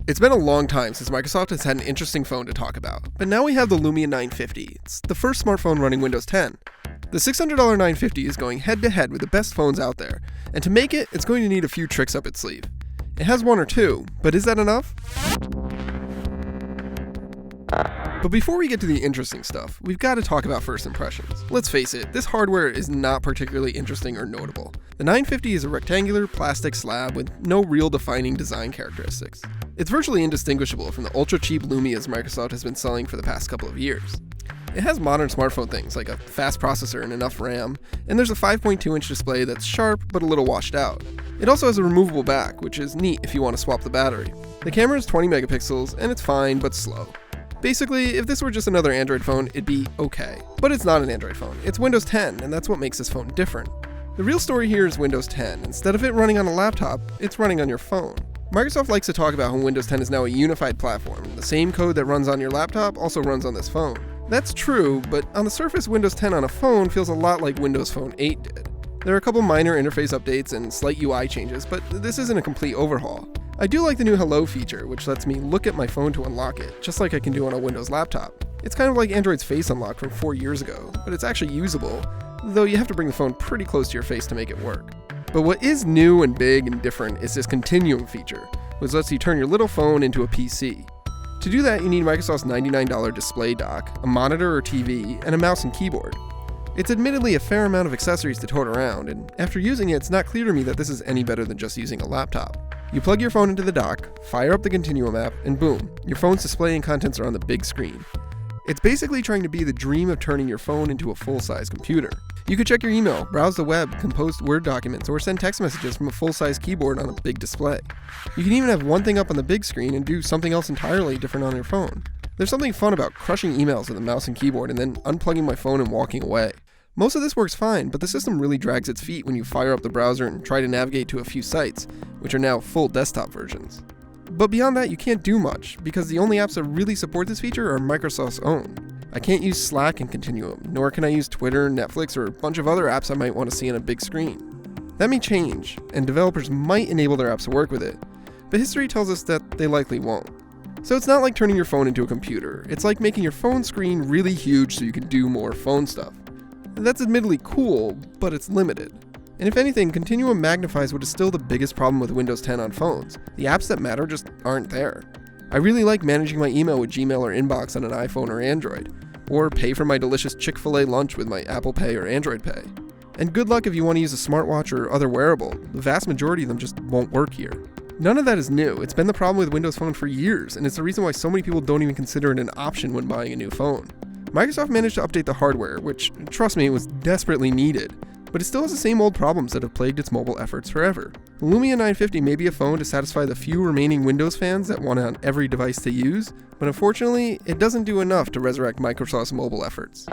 It's been a long time since Microsoft has had an interesting phone to talk about, but now we have the Lumia 950. It's the first smartphone running Windows 10. The $600 950 is going head-to-head with the best phones out there, and to make it, it's going to need a few tricks up its sleeve. It has one or two, but is that enough? But before we get to the interesting stuff, we've got to talk about first impressions. Let's face it, this hardware is not particularly interesting or notable. The 950 is a rectangular plastic slab with no real defining design characteristics. It's virtually indistinguishable from the ultra-cheap Lumias Microsoft has been selling for the past couple of years. It has modern smartphone things like a fast processor and enough RAM, and there's a 5.2-inch display that's sharp but a little washed out. It also has a removable back, which is neat if you want to swap the battery. The camera is 20 megapixels, and it's fine but slow. Basically, if this were just another Android phone, it'd be okay. But it's not an Android phone, it's Windows 10, and that's what makes this phone different. The real story here is Windows 10. Instead of it running on a laptop, it's running on your phone. Microsoft likes to talk about how Windows 10 is now a unified platform. The same code that runs on your laptop also runs on this phone. That's true, but on the surface, Windows 10 on a phone feels a lot like Windows Phone 8 did. There are a couple minor interface updates and slight UI changes, but this isn't a complete overhaul. I do like the new Hello feature, which lets me look at my phone to unlock it, just like I can do on a Windows laptop. It's kind of like Android's Face Unlock from 4 years ago, but it's actually usable, though you have to bring the phone pretty close to your face to make it work. But what is new and big and different is this Continuum feature, which lets you turn your little phone into a PC. To do that, you need Microsoft's $99 display dock, a monitor or TV, and a mouse and keyboard. It's admittedly a fair amount of accessories to tote around, and after using it, it's not clear to me that this is any better than just using a laptop. You plug your phone into the dock, fire up the Continuum app, and boom, your phone's display and contents are on the big screen. It's basically trying to be the dream of turning your phone into a full-size computer. You could check your email, browse the web, compose Word documents, or send text messages from a full-size keyboard on a big display. You can even have one thing up on the big screen and do something else entirely different on your phone. There's something fun about crushing emails with a mouse and keyboard and then unplugging my phone and walking away. Most of this works fine, but the system really drags its feet when you fire up the browser and try to navigate to a few sites, which are now full desktop versions. But beyond that, you can't do much, because the only apps that really support this feature are Microsoft's own. I can't use Slack in Continuum, nor can I use Twitter, Netflix, or a bunch of other apps I might want to see on a big screen. That may change, and developers might enable their apps to work with it, but history tells us that they likely won't. So it's not like turning your phone into a computer, it's like making your phone screen really huge so you can do more phone stuff. That's admittedly cool, but it's limited. And if anything, Continuum magnifies what is still the biggest problem with Windows 10 on phones. The apps that matter just aren't there. I really like managing my email with Gmail or Inbox on an iPhone or Android, or pay for my delicious Chick-fil-A lunch with my Apple Pay or Android Pay. And good luck if you want to use a smartwatch or other wearable, the vast majority of them just won't work here. None of that is new, it's been the problem with Windows Phone for years, and it's the reason why so many people don't even consider it an option when buying a new phone. Microsoft managed to update the hardware, which, trust me, was desperately needed, but it still has the same old problems that have plagued its mobile efforts forever. The Lumia 950 may be a phone to satisfy the few remaining Windows fans that want it on every device to use, but unfortunately, it doesn't do enough to resurrect Microsoft's mobile efforts.